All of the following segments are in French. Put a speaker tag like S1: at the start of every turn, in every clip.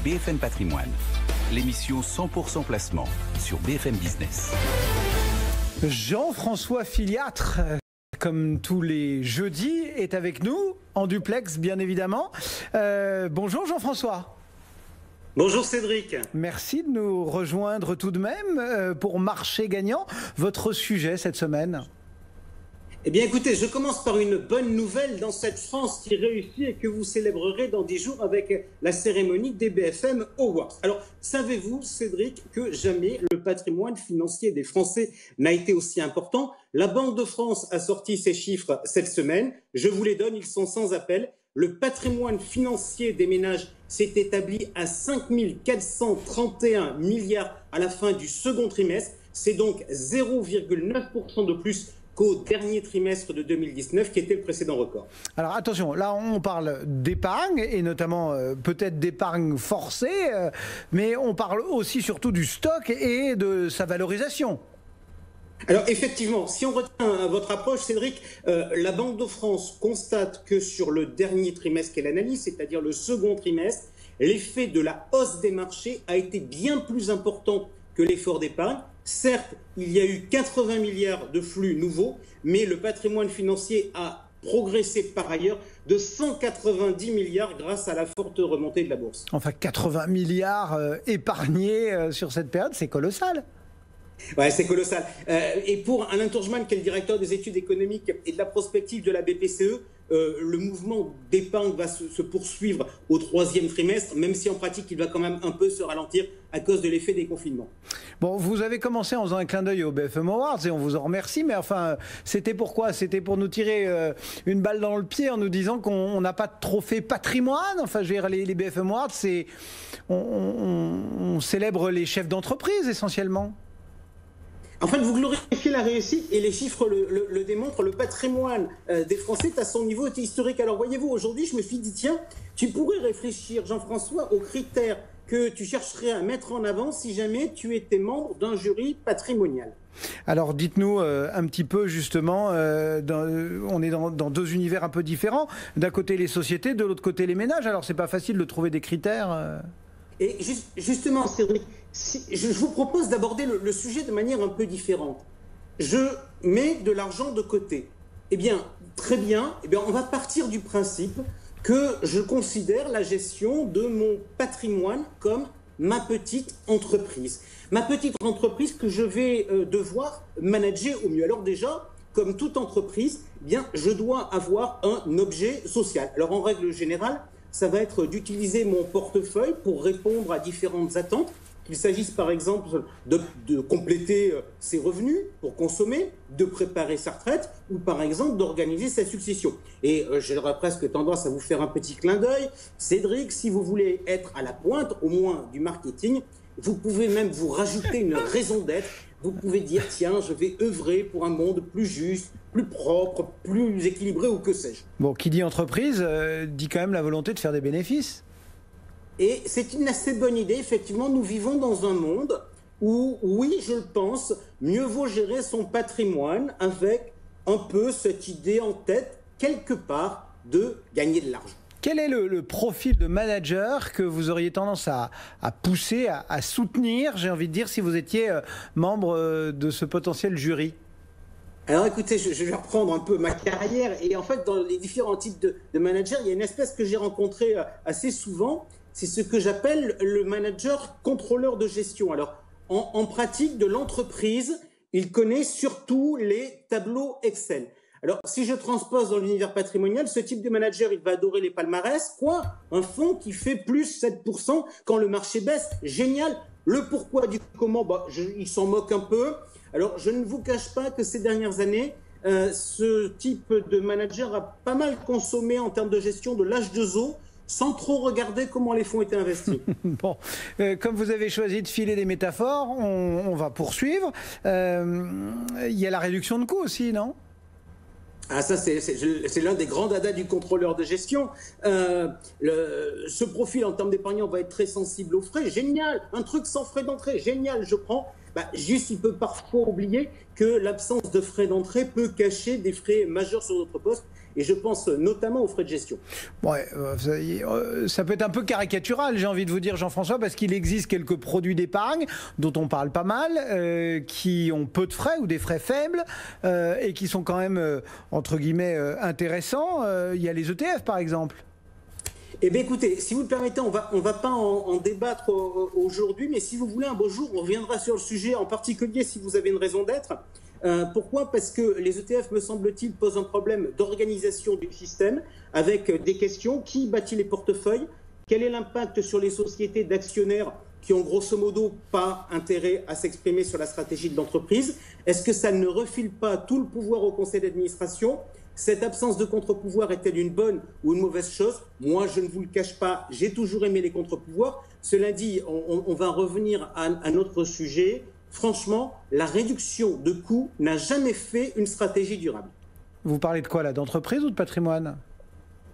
S1: BFM Patrimoine, l'émission 100% placement sur BFM Business.
S2: Jean-François Filiatre, comme tous les jeudis, est avec nous, en duplex bien évidemment. Bonjour Jean-François.
S3: Bonjour Cédric.
S2: Merci de nous rejoindre tout de même pour Marché gagnant. Votre sujet cette semaine ?
S3: Eh bien écoutez, je commence par une bonne nouvelle dans cette France qui réussit et que vous célébrerez dans 10 jours avec la cérémonie des BFM Awards. Alors, savez-vous Cédric que jamais le patrimoine financier des Français n'a été aussi important ? La Banque de France a sorti ses chiffres cette semaine. Je vous les donne, ils sont sans appel. Le patrimoine financier des ménages s'est établi à 5 431 milliards à la fin du second trimestre. C'est donc 0,9% de plus qu'au dernier trimestre de 2019, qui était le précédent record.
S2: Alors attention, là on parle d'épargne, et notamment peut-être d'épargne forcée, mais on parle aussi surtout du stock et de sa valorisation.
S3: Alors effectivement, si on retient votre approche, Cédric, la Banque de France constate que sur le dernier trimestre qu'elle analyse, c'est-à-dire le second trimestre, l'effet de la hausse des marchés a été bien plus important que l'effort d'épargne. Certes, il y a eu 80 milliards de flux nouveaux, mais le patrimoine financier a progressé par ailleurs de 190 milliards grâce à la forte remontée de la bourse.
S2: Enfin, 80 milliards épargnés sur cette période, c'est colossal.
S3: Ouais, c'est colossal. Et pour Alain Tourgeman, qui est le directeur des études économiques et de la prospective de la BPCE, le mouvement d'épargne va se poursuivre au troisième trimestre, même si en pratique, il va quand même un peu se ralentir à cause de l'effet des confinements.
S2: Bon, vous avez commencé en faisant un clin d'œil au BFM Awards et on vous en remercie, mais enfin, c'était pourquoi ? C'était pour nous tirer une balle dans le pied en nous disant qu'on n'a pas de trophée patrimoine. Enfin, je veux dire, les BFM Awards, on célèbre les chefs d'entreprise essentiellement.
S3: En fait, vous glorifiez la réussite et les chiffres le démontrent. Le patrimoine des Français est à son niveau historique. Alors, voyez-vous, aujourd'hui, je me suis dit, tiens, tu pourrais réfléchir, Jean-François, aux critères que tu chercherais à mettre en avant si jamais tu étais membre d'un jury patrimonial.
S2: Alors, dites-nous un petit peu, justement, on est dans deux univers un peu différents. D'un côté, les sociétés, de l'autre côté, les ménages. Alors, c'est pas facile de trouver des critères.
S3: Et justement, Cédric, je vous propose d'aborder le sujet de manière un peu différente. Je mets de l'argent de côté. Eh bien, très bien, on va partir du principe que je considère la gestion de mon patrimoine comme ma petite entreprise. Ma petite entreprise que je vais devoir manager au mieux. Alors déjà, comme toute entreprise, eh bien, je dois avoir un objet social. Alors en règle générale, ça va être d'utiliser mon portefeuille pour répondre à différentes attentes. Qu'il s'agisse par exemple de compléter ses revenus pour consommer, de préparer sa retraite ou par exemple d'organiser sa succession. Et j'aurais presque tendance à vous faire un petit clin d'œil. Cédric, si vous voulez être à la pointe, au moins du marketing, vous pouvez même vous rajouter une raison d'être. Vous pouvez dire, tiens, je vais œuvrer pour un monde plus juste, plus propre, plus équilibré ou que sais-je.
S2: Bon, qui dit entreprise, dit quand même la volonté de faire des bénéfices.
S3: Et c'est une assez bonne idée. Effectivement, nous vivons dans un monde où, oui, je le pense, mieux vaut gérer son patrimoine avec un peu cette idée en tête, quelque part, de gagner de l'argent.
S2: Quel est le profil de manager que vous auriez tendance à pousser, à soutenir, j'ai envie de dire, si vous étiez membre de ce potentiel jury ?
S3: Alors écoutez, je vais reprendre un peu ma carrière. Et en fait, dans les différents types de managers, il y a une espèce que j'ai rencontrée assez souvent. C'est ce que j'appelle le manager contrôleur de gestion. Alors, en pratique de l'entreprise, il connaît surtout les tableaux Excel. Alors, si je transpose dans l'univers patrimonial, ce type de manager, il va adorer les palmarès. Quoi ? Un fonds qui fait plus 7% quand le marché baisse. Génial. Le pourquoi du comment, il s'en moque un peu. Alors, je ne vous cache pas que ces dernières années, ce type de manager a pas mal consommé en termes de gestion de l'H2O, sans trop regarder comment les fonds étaient investis.
S2: Bon, comme vous avez choisi de filer des métaphores, on va poursuivre. Il y a la réduction de coûts aussi, non ?
S3: Ah, ça, c'est l'un des grands dadas du contrôleur de gestion. Ce profil, en termes d'épargnant, va être très sensible aux frais. Génial, un truc sans frais d'entrée, génial, je prends. Juste, il peut parfois oublier que l'absence de frais d'entrée peut cacher des frais majeurs sur notre poste. et je pense notamment aux frais de gestion.
S2: Ouais, ça peut être un peu caricatural, j'ai envie de vous dire, Jean-François, parce qu'il existe quelques produits d'épargne dont on parle pas mal, qui ont peu de frais ou des frais faibles et qui sont quand même, entre guillemets, intéressants. Il y a les ETF, par exemple.
S3: Eh bien écoutez, si vous le permettez, on va pas en débattre aujourd'hui, mais si vous voulez, un beau jour, on reviendra sur le sujet, en particulier si vous avez une raison d'être. Pourquoi ? Parce que les ETF, me semble-t-il, posent un problème d'organisation du système, avec des questions. Qui bâtit les portefeuilles ? Quel est l'impact sur les sociétés d'actionnaires qui ont grosso modo pas intérêt à s'exprimer sur la stratégie de l'entreprise ? Est-ce que ça ne refile pas tout le pouvoir au conseil d'administration ? Cette absence de contre-pouvoir est-elle une bonne ou une mauvaise chose ? Moi, je ne vous le cache pas, j'ai toujours aimé les contre-pouvoirs. Cela dit, on va revenir à notre sujet. Franchement, la réduction de coûts n'a jamais fait une stratégie durable.
S2: Vous parlez de quoi là ? D'entreprise ou de patrimoine ?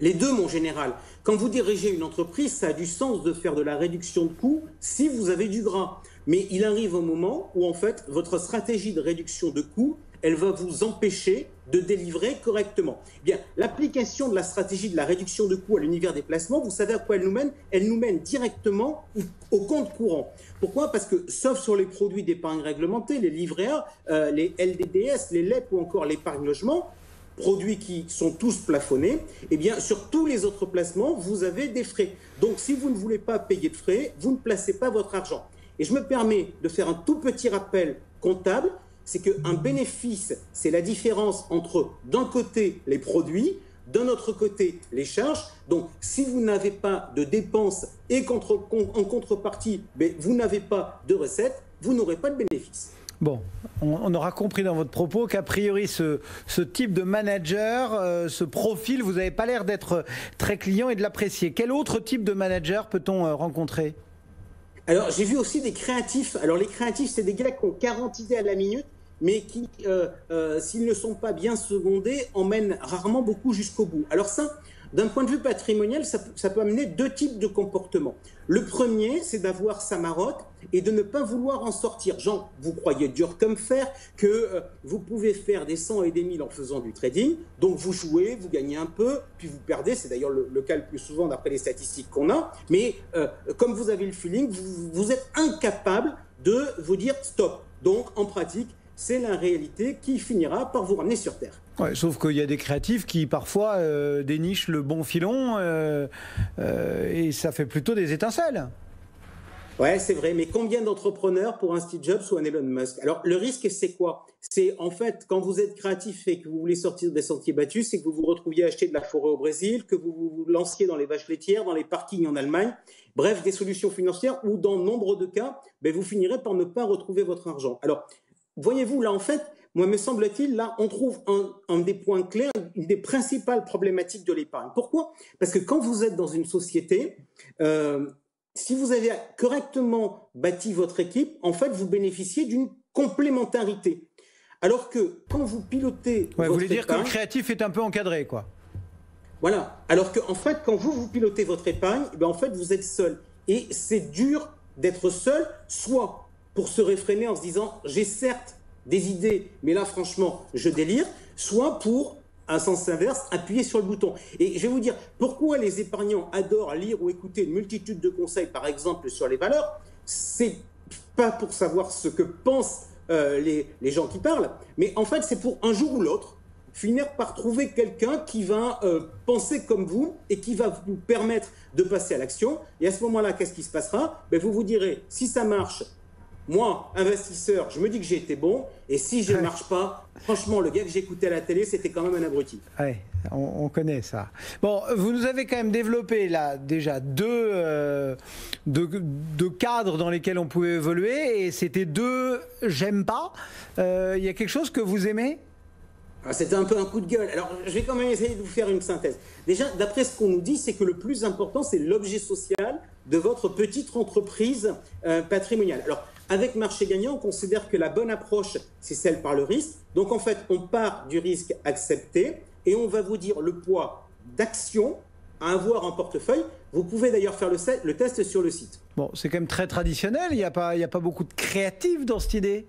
S3: Les deux, mon général. Quand vous dirigez une entreprise, ça a du sens de faire de la réduction de coûts si vous avez du gras. Mais il arrive un moment où, en fait, votre stratégie de réduction de coûts, elle va vous empêcher de délivrer correctement. Eh bien, l'application de la stratégie de la réduction de coûts à l'univers des placements, vous savez à quoi elle nous mène ? Elle nous mène directement au compte courant. Pourquoi ? Parce que, sauf sur les produits d'épargne réglementée, les livrets A, les LDDS, les LEP ou encore l'épargne logement, produits qui sont tous plafonnés, eh bien, sur tous les autres placements, vous avez des frais. Donc, si vous ne voulez pas payer de frais, vous ne placez pas votre argent. Et je me permets de faire un tout petit rappel comptable, c'est qu'un bénéfice, c'est la différence entre, d'un côté, les produits, d'un autre côté, les charges. Donc, si vous n'avez pas de dépenses et en contrepartie, vous n'avez pas de recettes, vous n'aurez pas de bénéfice.
S2: Bon, on aura compris dans votre propos qu'a priori, ce type de manager, ce profil, vous n'avez pas l'air d'être très client et de l'apprécier. Quel autre type de manager peut-on rencontrer ?
S3: Alors, j'ai vu aussi des créatifs. Alors, les créatifs, c'est des gars qui ont 40 idées à la minute, mais qui, s'ils ne sont pas bien secondés, emmènent rarement beaucoup jusqu'au bout. Alors ça, d'un point de vue patrimonial, ça peut amener deux types de comportements. Le premier, c'est d'avoir sa marotte et de ne pas vouloir en sortir. Genre, vous croyez dur comme fer que vous pouvez faire des 100 et des 1000 en faisant du trading. Donc, vous jouez, vous gagnez un peu, puis vous perdez. C'est d'ailleurs le cas le plus souvent d'après les statistiques qu'on a. Mais comme vous avez le feeling, vous êtes incapable de vous dire stop. Donc, en pratique, c'est la réalité qui finira par vous ramener sur Terre.
S2: Ouais, sauf qu'il y a des créatifs qui parfois dénichent le bon filon et ça fait plutôt des étincelles.
S3: Ouais, c'est vrai, mais combien d'entrepreneurs pour un Steve Jobs ou un Elon Musk ? Alors, le risque, c'est quoi ? C'est en fait, quand vous êtes créatif et que vous voulez sortir des sentiers battus, c'est que vous vous retrouviez à acheter de la forêt au Brésil, que vous vous lanciez dans les vaches laitières, dans les parkings en Allemagne, bref, des solutions financières où, dans nombre de cas, vous finirez par ne pas retrouver votre argent. Alors, voyez-vous, là, en fait, moi, me semble-t-il, là, on trouve un des points clés, une des principales problématiques de l'épargne. Pourquoi ? Parce que quand vous êtes dans une société, si vous avez correctement bâti votre équipe, en fait, vous bénéficiez d'une complémentarité. Alors que quand vous pilotez votre
S2: vous voulez dire
S3: épargne,
S2: que le créatif est un peu encadré, quoi.
S3: Voilà. Alors que, en fait, quand vous pilotez votre épargne, en fait, vous êtes seul. Et c'est dur d'être seul, soit pour se réfréner en se disant « j'ai certes des idées, mais là, franchement, je délire », soit pour, à sens inverse, appuyer sur le bouton. Et je vais vous dire, pourquoi les épargnants adorent lire ou écouter une multitude de conseils, par exemple, sur les valeurs. C'est pas pour savoir ce que pensent les gens qui parlent, mais en fait, c'est pour un jour ou l'autre, finir par trouver quelqu'un qui va penser comme vous et qui va vous permettre de passer à l'action. Et à ce moment-là, qu'est-ce qui se passera ? Vous vous direz, si ça marche, moi, investisseur, je me dis que j'ai été bon, et si je ne marche pas, franchement, le gars que j'écoutais à la télé, c'était quand même un abruti.
S2: Oui, on connaît ça. Bon, vous nous avez quand même développé là déjà deux cadres dans lesquels on pouvait évoluer, et c'était deux « j'aime pas ». Il y a quelque chose que vous aimez ?
S3: C'était un peu un coup de gueule. Alors, je vais quand même essayer de vous faire une synthèse. Déjà, d'après ce qu'on nous dit, c'est que le plus important, c'est l'objet social de votre petite entreprise patrimoniale. Alors, avec Marché Gagnant, on considère que la bonne approche, c'est celle par le risque. Donc, en fait, on part du risque accepté et on va vous dire le poids d'actions à avoir en portefeuille. Vous pouvez d'ailleurs faire le test sur le site.
S2: Bon, c'est quand même très traditionnel. Il n'y a pas beaucoup de créatifs dans cette idée.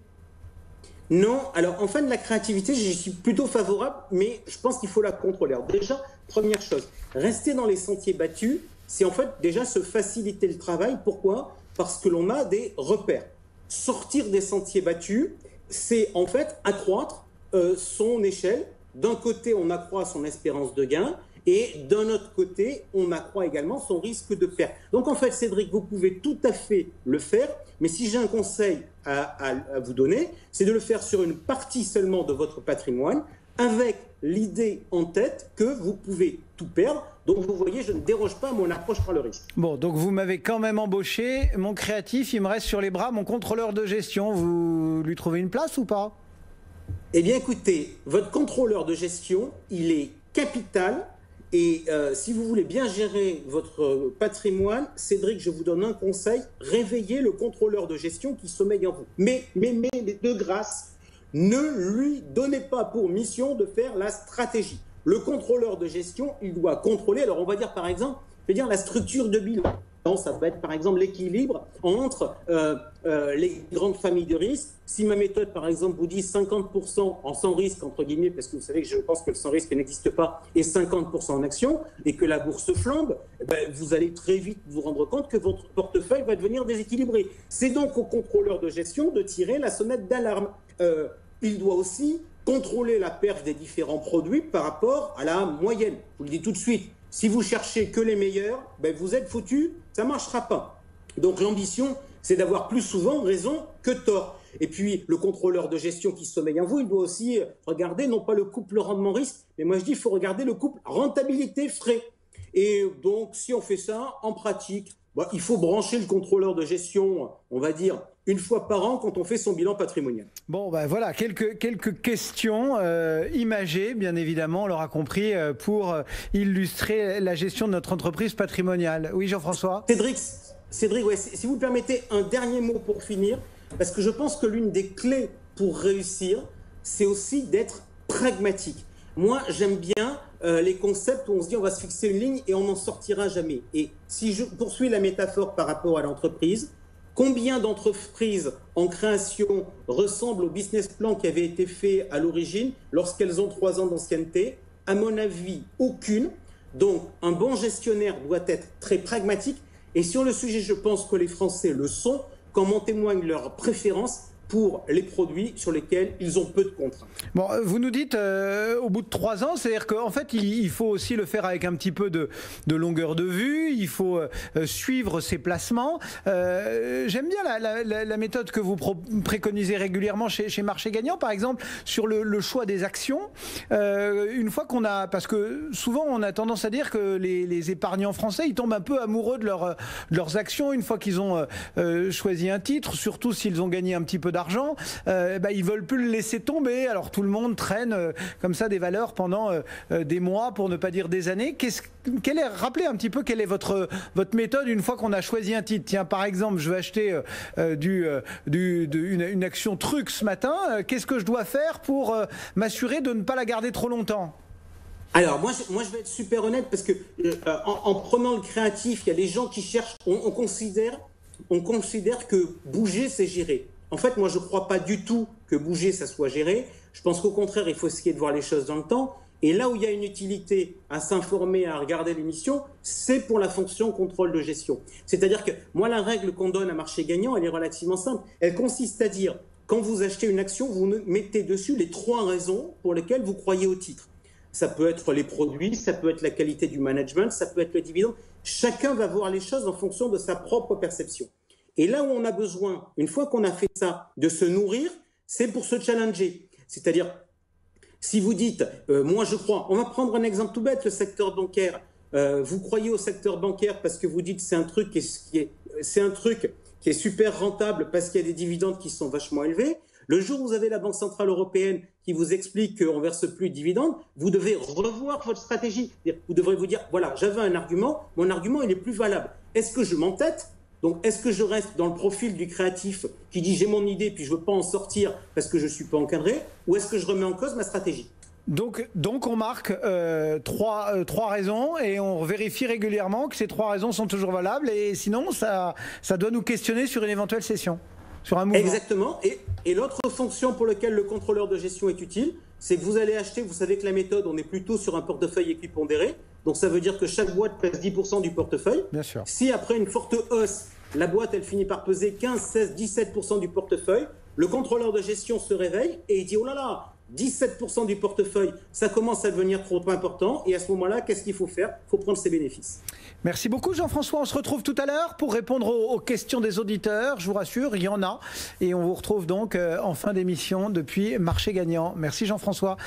S3: Non, alors en fin de la créativité, j'y suis plutôt favorable, mais je pense qu'il faut la contrôler. Alors déjà, première chose, rester dans les sentiers battus, c'est en fait déjà se faciliter le travail. Pourquoi ? Parce que l'on a des repères. Sortir des sentiers battus, c'est en fait accroître son échelle. D'un côté, on accroît son espérance de gain, et d'un autre côté, on accroît également son risque de perte. Donc en fait, Cédric, vous pouvez tout à fait le faire, mais si j'ai un conseil à vous donner, c'est de le faire sur une partie seulement de votre patrimoine, avec l'idée en tête que vous pouvez tout perdre. Donc vous voyez, je ne déroge pas à mon approche par le risque.
S2: Bon, donc vous m'avez quand même embauché. Mon créatif, il me reste sur les bras mon contrôleur de gestion. Vous lui trouvez une place ou pas ?
S3: Eh bien écoutez, votre contrôleur de gestion, il est capital. Et si vous voulez bien gérer votre patrimoine, Cédric, je vous donne un conseil, réveillez le contrôleur de gestion qui sommeille en vous. Mais de grâce, ne lui donnez pas pour mission de faire la stratégie. Le contrôleur de gestion, il doit contrôler, alors on va dire par exemple, la structure de bilan. Ça va être par exemple l'équilibre entre les grandes familles de risque. Si ma méthode par exemple vous dit 50% en sans risque entre guillemets, parce que vous savez que je pense que le sans risque n'existe pas, et 50% en action, et que la bourse flambe, vous allez très vite vous rendre compte que votre portefeuille va devenir déséquilibré. C'est donc au contrôleur de gestion de tirer la sonnette d'alarme. Il doit aussi contrôler la perf des différents produits par rapport à la moyenne. Je vous le dis tout de suite. Si vous cherchez que les meilleurs, vous êtes foutu, ça ne marchera pas. Donc l'ambition, c'est d'avoir plus souvent raison que tort. Et puis le contrôleur de gestion qui sommeille en vous, il doit aussi regarder non pas le couple rendement-risque, mais moi je dis il faut regarder le couple rentabilité-frais. Et donc si on fait ça, en pratique, il faut brancher le contrôleur de gestion, on va dire, une fois par an quand on fait son bilan patrimonial.
S2: Bon, voilà, quelques questions imagées, bien évidemment, on l'aura compris, pour illustrer la gestion de notre entreprise patrimoniale. Oui, Jean-François ?
S3: Cédric, ouais, si vous me permettez un dernier mot pour finir, parce que je pense que l'une des clés pour réussir, c'est aussi d'être pragmatique. Moi, j'aime bien les concepts où on se dit on va se fixer une ligne et on n'en sortira jamais. Et si je poursuis la métaphore par rapport à l'entreprise, combien d'entreprises en création ressemblent au business plan qui avait été fait à l'origine lorsqu'elles ont 3 ans d'ancienneté ? À mon avis, aucune. Donc, un bon gestionnaire doit être très pragmatique. Et sur le sujet, je pense que les Français le sont, comme en témoigne leur préférence pour les produits sur lesquels ils ont peu de contraintes.
S2: Bon, vous nous dites au bout de 3 ans, c'est-à-dire qu'en fait, il faut aussi le faire avec un petit peu de longueur de vue, il faut suivre ses placements. J'aime bien la méthode que vous préconisez régulièrement chez Marché Gagnant, par exemple, sur le choix des actions. Une fois qu'on a... Parce que souvent, on a tendance à dire que les épargnants français, ils tombent un peu amoureux de leurs actions une fois qu'ils ont choisi un titre, surtout s'ils ont gagné un petit peu d'argent, ils veulent plus le laisser tomber. Alors tout le monde traîne comme ça des valeurs pendant des mois, pour ne pas dire des années. Rappelez un petit peu quelle est votre méthode une fois qu'on a choisi un titre. Tiens, par exemple, je veux acheter une action truc ce matin. Qu'est-ce que je dois faire pour m'assurer de ne pas la garder trop longtemps ?
S3: Alors moi je vais être super honnête, parce que en prenant le créatif, il y a des gens qui cherchent, on considère que bouger c'est gérer. En fait, moi, je ne crois pas du tout que bouger, ça soit géré. Je pense qu'au contraire, il faut essayer de voir les choses dans le temps. Et là où il y a une utilité à s'informer, à regarder l'émission, c'est pour la fonction contrôle de gestion. C'est-à-dire que moi, la règle qu'on donne à Marché Gagnant, elle est relativement simple. Elle consiste à dire, quand vous achetez une action, vous mettez dessus les 3 raisons pour lesquelles vous croyez au titre. Ça peut être les produits, ça peut être la qualité du management, ça peut être le dividende. Chacun va voir les choses en fonction de sa propre perception. Et là où on a besoin, une fois qu'on a fait ça, de se nourrir, c'est pour se challenger. C'est-à-dire, si vous dites, moi je crois, on va prendre un exemple tout bête, le secteur bancaire. Vous croyez au secteur bancaire parce que vous dites c'est un truc qui est super rentable parce qu'il y a des dividendes qui sont vachement élevés. Le jour où vous avez la Banque Centrale Européenne qui vous explique qu'on ne verse plus de dividendes, vous devez revoir votre stratégie. Vous devrez vous dire, voilà, j'avais un argument, mon argument il est plus valable. Est-ce que je m'entête ? Donc, est-ce que je reste dans le profil du créatif qui dit j'ai mon idée puis je ne veux pas en sortir parce que je ne suis pas encadré, ou est-ce que je remets en cause ma stratégie ?
S2: Donc on marque 3 raisons et on vérifie régulièrement que ces 3 raisons sont toujours valables, et sinon ça doit nous questionner sur une éventuelle cession. sur un mouvement.
S3: Exactement. Et l'autre fonction pour laquelle le contrôleur de gestion est utile, c'est que vous allez acheter, vous savez que la méthode, on est plutôt sur un portefeuille équipondéré. Donc ça veut dire que chaque boîte pèse 10% du portefeuille.
S2: Bien sûr.
S3: Si après une forte hausse, la boîte, elle finit par peser 15, 16, 17% du portefeuille, le contrôleur de gestion se réveille et il dit « Oh là là, 17% du portefeuille, ça commence à devenir trop important. » Et à ce moment-là, qu'est-ce qu'il faut faire? Il faut prendre ses bénéfices.
S2: Merci beaucoup Jean-François. On se retrouve tout à l'heure pour répondre aux questions des auditeurs. Je vous rassure, il y en a. Et on vous retrouve donc en fin d'émission depuis Marché Gagnant. Merci Jean-François.